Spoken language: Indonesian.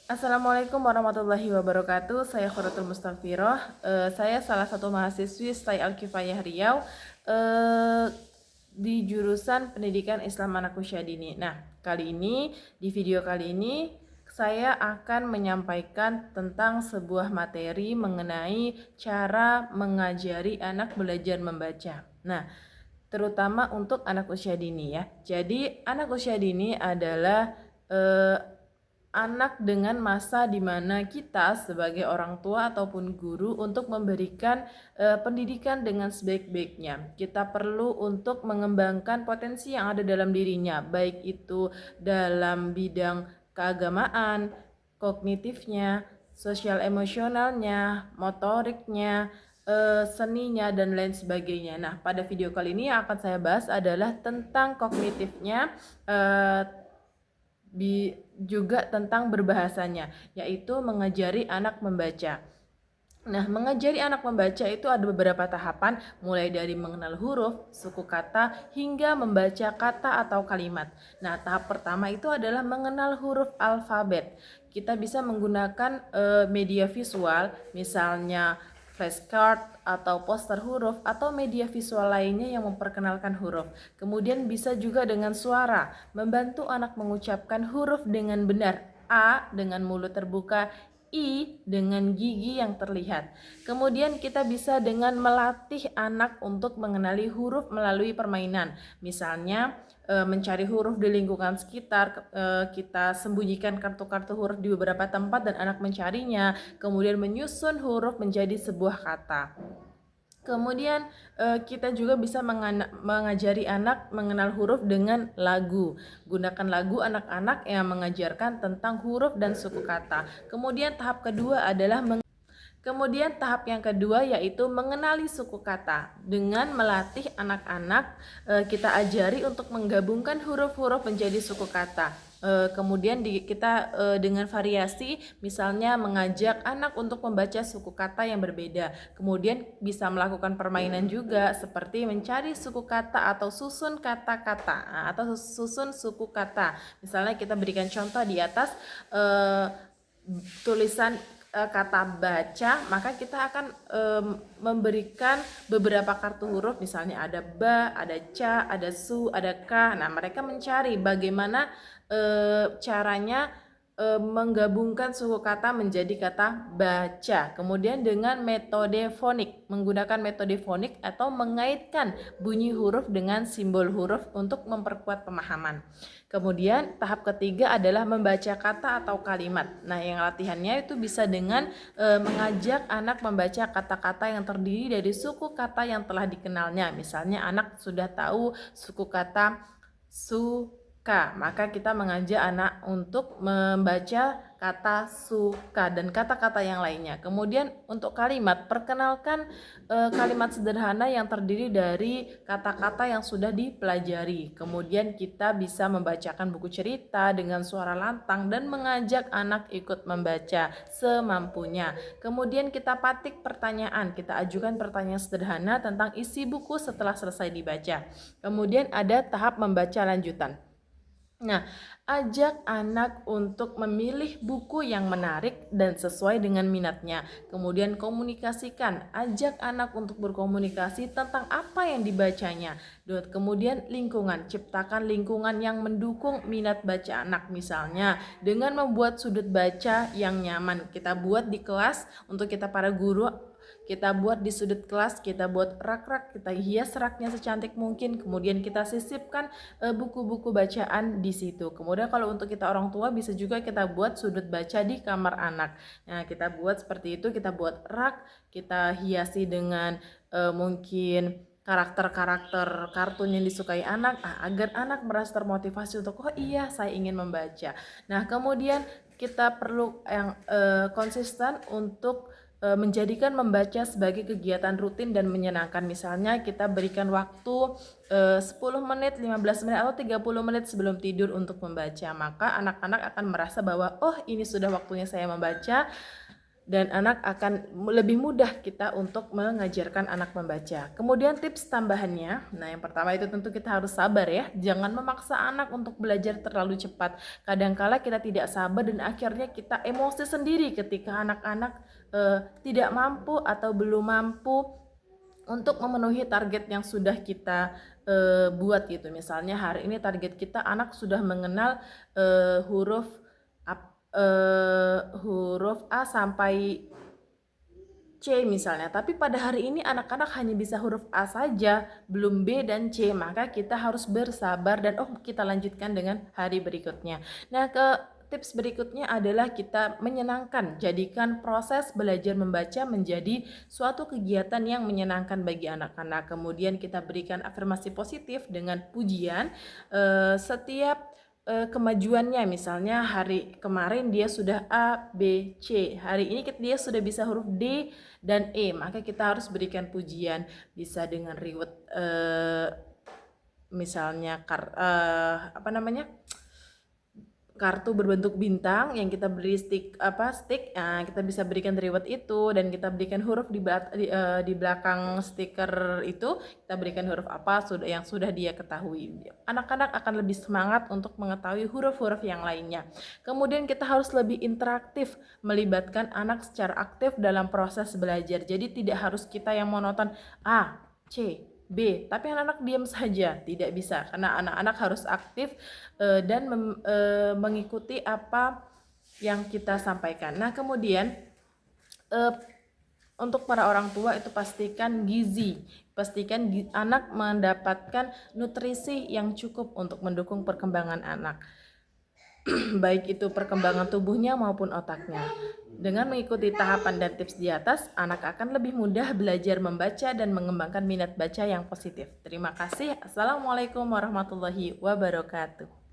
Assalamualaikum warahmatullahi wabarakatuh. Saya Khuratul Mustafiroh. Saya salah satu mahasiswi STAI Al-Kifayah Riau di jurusan Pendidikan Islam Anak Usia Dini. Nah, di video kali ini saya akan menyampaikan tentang sebuah materi mengenai cara mengajari anak belajar membaca. Nah, terutama untuk anak usia dini ya. Jadi anak usia dini adalah anak dengan masa di mana kita sebagai orang tua ataupun guru untuk memberikan pendidikan dengan sebaik-baiknya. Kita perlu untuk mengembangkan potensi yang ada dalam dirinya, baik itu dalam bidang keagamaan, kognitifnya, sosial emosionalnya, motoriknya, seninya, dan lain sebagainya. Nah, pada video kali ini yang akan saya bahas adalah tentang kognitifnya, juga tentang berbahasanya, yaitu mengajari anak membaca. Nah, mengajari anak membaca itu ada beberapa tahapan, mulai dari mengenal huruf, suku kata, hingga membaca kata atau kalimat. Nah, tahap pertama itu adalah mengenal huruf alfabet. Kita bisa menggunakan media visual, misalnya flashcard atau poster huruf atau media visual lainnya yang memperkenalkan huruf. Kemudian bisa juga dengan suara, membantu anak mengucapkan huruf dengan benar. A dengan mulut terbuka, I dengan gigi yang terlihat. Kemudian kita bisa dengan melatih anak untuk mengenali huruf melalui permainan. Misalnya mencari huruf di lingkungan sekitar, kita sembunyikan kartu-kartu huruf di beberapa tempat dan anak mencarinya, kemudian menyusun huruf menjadi sebuah kata. Kemudian kita juga bisa mengajari anak mengenal huruf dengan lagu. Gunakan lagu anak-anak yang mengajarkan tentang huruf dan suku kata. Kemudian tahap yang kedua yaitu mengenali suku kata. Dengan melatih anak-anak, kita ajari untuk menggabungkan huruf-huruf menjadi suku kata. Kemudian kita dengan variasi, misalnya mengajak anak untuk membaca suku kata yang berbeda. Kemudian bisa melakukan permainan juga seperti mencari suku kata atau susun kata-kata atau susun suku kata. Misalnya kita berikan contoh di atas tulisan kata baca, maka kita akan memberikan beberapa kartu huruf, misalnya ada ba, ada ca, ada su, ada ka. Nah, mereka mencari bagaimana caranya menggabungkan suku kata menjadi kata baca. Kemudian dengan metode fonik, menggunakan metode fonik atau mengaitkan bunyi huruf dengan simbol huruf untuk memperkuat pemahaman. Kemudian tahap ketiga adalah membaca kata atau kalimat. Nah, yang latihannya itu bisa dengan mengajak anak membaca kata-kata yang terdiri dari suku kata yang telah dikenalnya. Misalnya anak sudah tahu suku kata suka, maka kita mengajak anak untuk membaca kata suka dan kata-kata yang lainnya. Kemudian untuk kalimat, perkenalkan kalimat sederhana yang terdiri dari kata-kata yang sudah dipelajari. Kemudian kita bisa membacakan buku cerita dengan suara lantang dan mengajak anak ikut membaca semampunya. Kemudian kita patik pertanyaan, kita ajukan pertanyaan sederhana tentang isi buku setelah selesai dibaca. Kemudian ada tahap membaca lanjutan. Nah, ajak anak untuk memilih buku yang menarik dan sesuai dengan minatnya. Kemudian komunikasikan, ajak anak untuk berkomunikasi tentang apa yang dibacanya. Kemudian lingkungan, ciptakan lingkungan yang mendukung minat baca anak, misalnya dengan membuat sudut baca yang nyaman. Kita buat di kelas untuk kita para guru, kita buat di sudut kelas, kita buat rak-rak, kita hias raknya secantik mungkin, kemudian kita sisipkan buku-buku bacaan di situ. Kemudian kalau untuk kita orang tua bisa juga kita buat sudut baca di kamar anak. Nah, kita buat seperti itu, kita buat rak, kita hiasi dengan mungkin karakter-karakter kartun yang disukai anak, agar anak merasa termotivasi untuk, oh iya saya ingin membaca. Nah, kemudian kita perlu yang konsisten untuk menjadikan membaca sebagai kegiatan rutin dan menyenangkan. Misalnya kita berikan waktu 10 menit, 15 menit atau 30 menit sebelum tidur untuk membaca. Maka anak-anak akan merasa bahwa oh ini sudah waktunya saya membaca. dan anak akan lebih mudah kita untuk mengajarkan anak membaca. Kemudian tips tambahannya, nah yang pertama itu tentu kita harus sabar ya, jangan memaksa anak untuk belajar terlalu cepat. Kadangkala kita tidak sabar dan akhirnya kita emosi sendiri ketika anak-anak tidak mampu atau belum mampu untuk memenuhi target yang sudah kita buat gitu. Misalnya hari ini target kita anak sudah mengenal huruf huruf A sampai C misalnya, tapi pada hari ini anak-anak hanya bisa huruf A saja, belum B dan C, maka kita harus bersabar dan kita lanjutkan dengan hari berikutnya. Nah, tips berikutnya adalah kita menyenangkan, jadikan proses belajar membaca menjadi suatu kegiatan yang menyenangkan bagi anak-anak. Kemudian kita berikan afirmasi positif dengan pujian setiap kemajuannya. Misalnya hari kemarin dia sudah A, B, C, hari ini dia sudah bisa huruf D dan E, maka kita harus berikan pujian, bisa dengan reward misalnya kartu berbentuk bintang yang kita beri stick, kita bisa berikan reward itu, dan kita berikan huruf di belakang stiker itu, kita berikan huruf apa yang sudah dia ketahui. Anak-anak akan lebih semangat untuk mengetahui huruf-huruf yang lainnya. Kemudian kita harus lebih interaktif, melibatkan anak secara aktif dalam proses belajar. Jadi tidak harus kita yang monoton A, C, B, tapi anak-anak diam saja, tidak bisa, karena anak-anak harus aktif dan mengikuti apa yang kita sampaikan. Nah, kemudian untuk para orang tua itu pastikan anak mendapatkan nutrisi yang cukup untuk mendukung perkembangan anak. Baik itu perkembangan tubuhnya maupun otaknya. Dengan mengikuti tahapan dan tips di atas, anak akan lebih mudah belajar membaca dan mengembangkan minat baca yang positif. Terima kasih. Assalamualaikum warahmatullahi wabarakatuh.